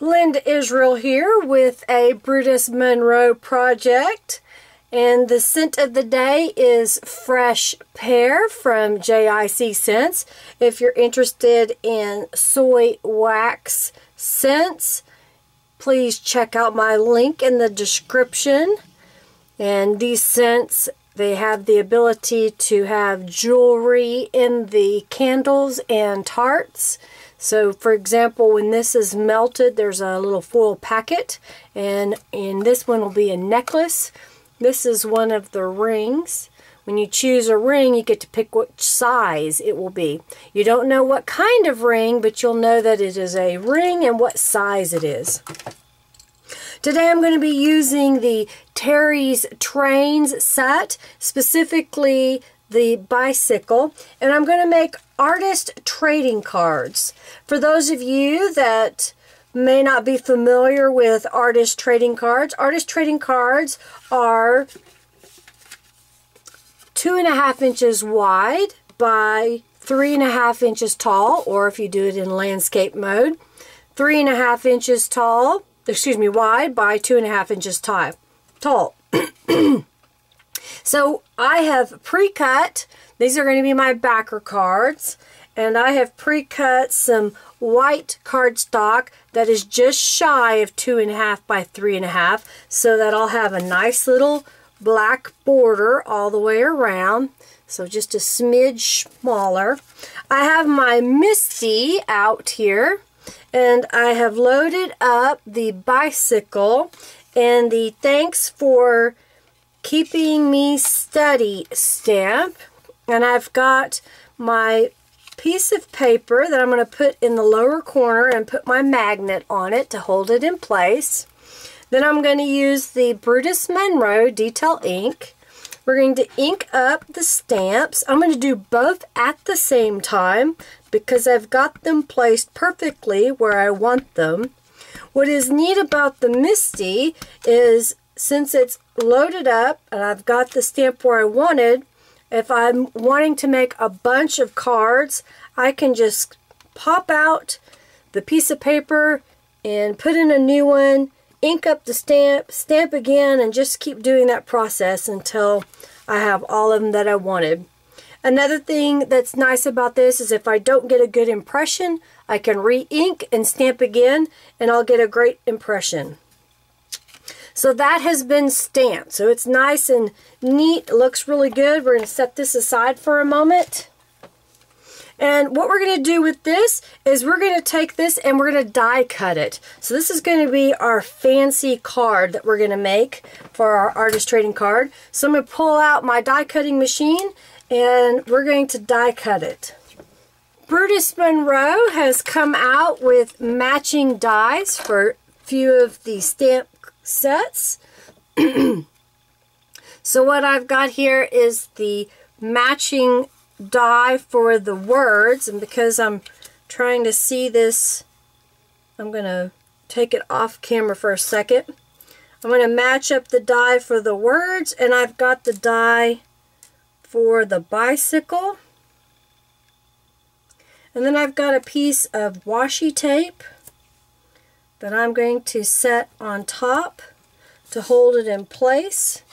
Linda Israel here with a Brutus Monroe project, and the scent of the day is Fresh Pear from JIC Scents. If you're interested in soy wax scents, please check out my link in the description. And these scents, they have the ability to have jewelry in the candles and tarts. So for example, when this is melted, there's a little foil packet, and in this one will be a necklace. This is one of the rings. When you choose a ring, you get to pick which size it will be. You don't know what kind of ring, but you'll know that it is a ring and what size it is. Today I'm going to be using the Terry's Trains set, specifically the bicycle, and I'm going to make artist trading cards. For those of you that may not be familiar with artist trading cards are 2.5 inches wide by 3.5 inches tall, or if you do it in landscape mode, 3.5 inches tall, wide by 2.5 inches tall. So I have pre-cut, these are going to be my backer cards, and I have pre-cut some white cardstock that is just shy of 2.5 by 3.5, so that I'll have a nice little black border all the way around, so just a smidge smaller. I have my Misty out here, and I have loaded up the bicycle and the Thanks for Keeping Me Steady stamp, and I've got my piece of paper that I'm going to put in the lower corner and put my magnet on it to hold it in place. Then I'm going to use the Brutus Monroe detail ink. We're going to ink up the stamps. I'm going to do both at the same time because I've got them placed perfectly where I want them. What is neat about the Misty is, since it's loaded up and I've got the stamp where I wanted, if I'm wanting to make a bunch of cards, I can just pop out the piece of paper and put in a new one, ink up the stamp again, and just keep doing that process until I have all of them that I wanted. Another thing that's nice about this is if I don't get a good impression, I can re-ink and stamp again, and I'll get a great impression. So that has been stamped. So it's nice and neat. It looks really good. We're going to set this aside for a moment. And what we're going to do with this is we're going to take this and we're going to die cut it. So this is going to be our fancy card that we're going to make for our artist trading card. So I'm going to pull out my die cutting machine and we're going to die cut it. Brutus Monroe has come out with matching dies for a few of the stamp sets. So what I've got here is the matching die for the words, and because I'm trying to see this, I'm going to take it off camera for a second. I'm going to match up the die for the words, and I've got the die for the bicycle. And then I've got a piece of washi tape that I'm going to set on top to hold it in place.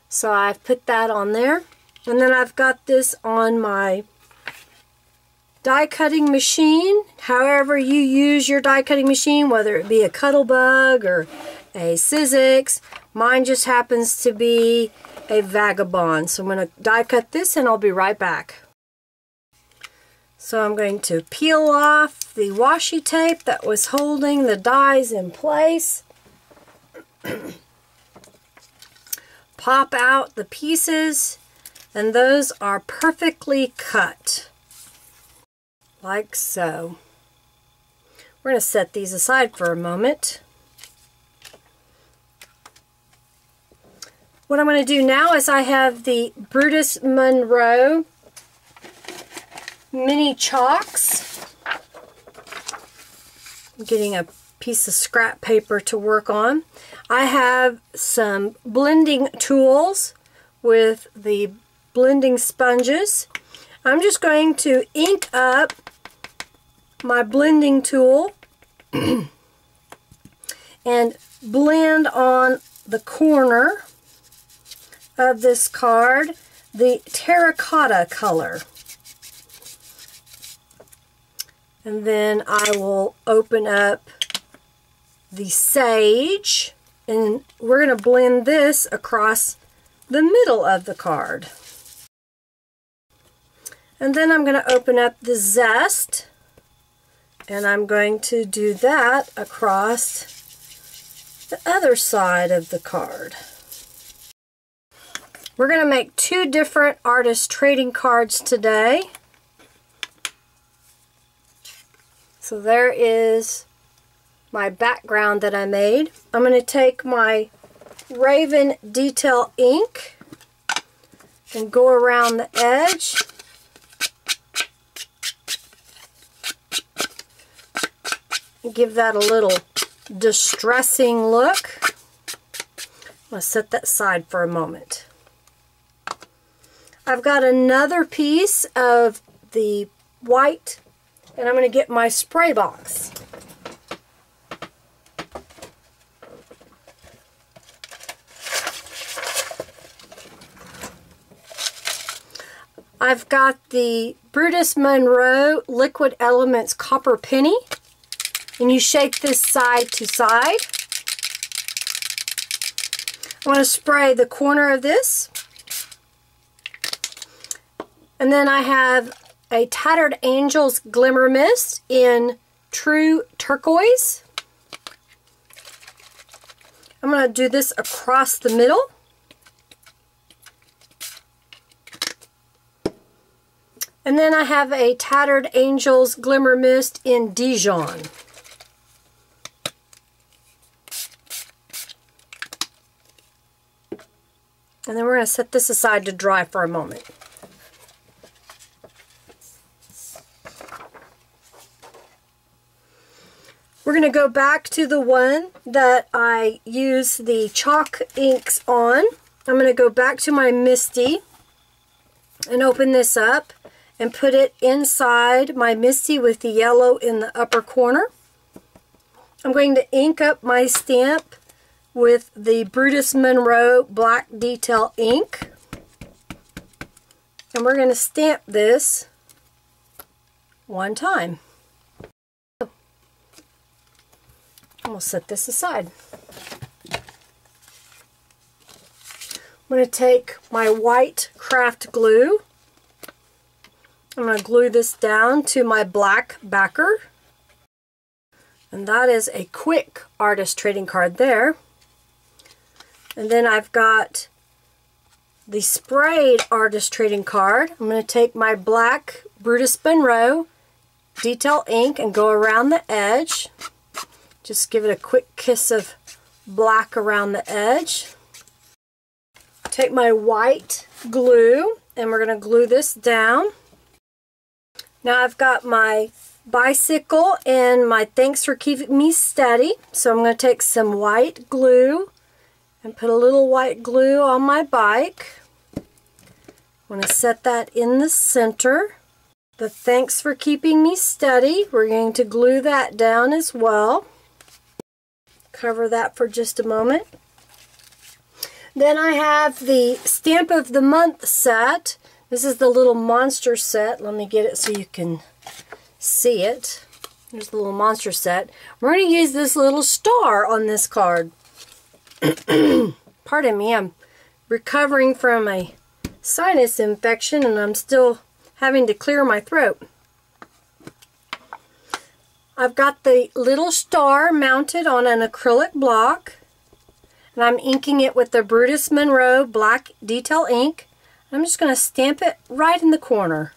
So I've put that on there. And then I've got this on my die cutting machine. However you use your die cutting machine, whether it be a Cuttlebug or a Sizzix, mine just happens to be a Vagabond. So I'm going to die cut this and I'll be right back. So I'm going to peel off the washi tape that was holding the dies in place. Pop out the pieces, and those are perfectly cut, like so. We're going to set these aside for a moment. What I'm going to do now is I have the Brutus Monroe mini chalks. I'm getting a piece of scrap paper to work on. I have some blending tools with the blending sponges. I'm just going to ink up my blending tool and blend on the corner of this card the terracotta color. And then I will open up the sage, and we're going to blend this across the middle of the card. And then I'm going to open up the zest, and I'm going to do that across the other side of the card. We're going to make two different artist trading cards today. So there is my background that I made. I'm going to take my Raven Detail ink and go around the edge. And give that a little distressing look. I'm going to set that aside for a moment. I've got another piece of the white, and I'm going to get my spray box. I've got the Brutus Monroe Liquid Elements Copper Penny, and you shake this side to side. I want to spray the corner of this. And then I have a Tattered Angels Glimmer Mist in True Turquoise. I'm going to do this across the middle. And then I have a Tattered Angels Glimmer Mist in Dijon. And then we're going to set this aside to dry for a moment. We're going to go back to the one that I used the chalk inks on. I'm going to go back to my Misty and open this up and put it inside my Misty with the yellow in the upper corner. I'm going to ink up my stamp with the Brutus Monroe Black Detail ink. And we're going to stamp this one time. And we'll set this aside. I'm going to take my white craft glue. I'm going to glue this down to my black backer. And that is a quick artist trading card there. And then I've got the sprayed artist trading card. I'm going to take my black Brutus Monroe Detail ink and go around the edge. Just give it a quick kiss of black around the edge. Take my white glue and we're going to glue this down. Now I've got my bicycle and my Thanks for Keeping Me Steady. So I'm going to take some white glue and put a little white glue on my bike. I'm going to set that in the center. The Thanks for Keeping Me Steady, we're going to glue that down as well. Cover that for just a moment. Then I have the Stamp of the Month set. This is the little monster set. Let me get it so you can see it. There's the little monster set. We're going to use this little star on this card. Pardon me, I'm recovering from a sinus infection and I'm still having to clear my throat. I've got the little star mounted on an acrylic block, and I'm inking it with the Brutus Monroe Black Detail ink. I'm just going to stamp it right in the corner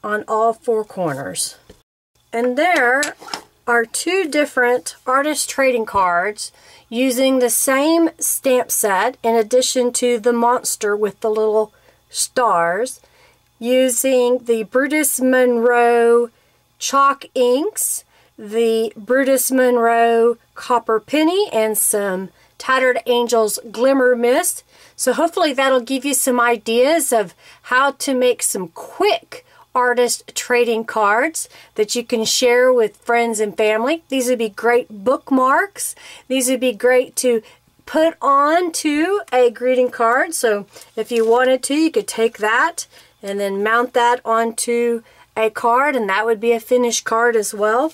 on all four corners. And there are two different artist trading cards using the same stamp set in addition to the monster with the little stars, using the Brutus Monroe chalk inks, the Brutus Monroe Copper Penny, and some Tattered Angels Glimmer Mist. So hopefully that'll give you some ideas of how to make some quick artist trading cards that you can share with friends and family. These would be great bookmarks. These would be great to put on to a greeting card. So if you wanted to, you could take that and then mount that onto a card, and that would be a finished card as well.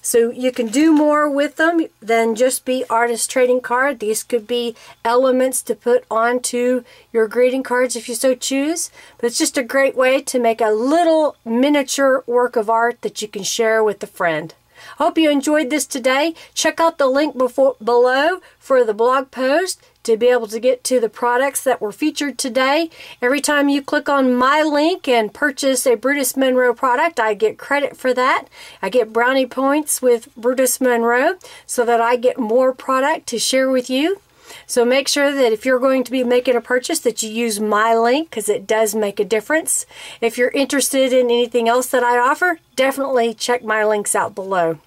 So you can do more with them than just be artist trading card. These could be elements to put onto your greeting cards if you so choose. But it's just a great way to make a little miniature work of art that you can share with a friend. I hope you enjoyed this today. Check out the link below for the blog post to be able to get to the products that were featured today. Every time you click on my link and purchase a Brutus Monroe product, I get credit for that. I get brownie points with Brutus Monroe so that I get more product to share with you. So make sure that if you're going to be making a purchase that you use my link, because it does make a difference. If you're interested in anything else that I offer, definitely check my links out below.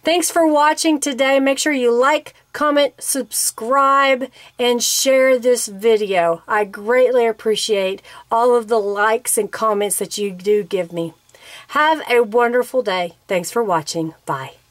Thanks for watching today. Make sure you like, comment, subscribe, and share this video. I greatly appreciate all of the likes and comments that you do give me. Have a wonderful day. Thanks for watching. Bye.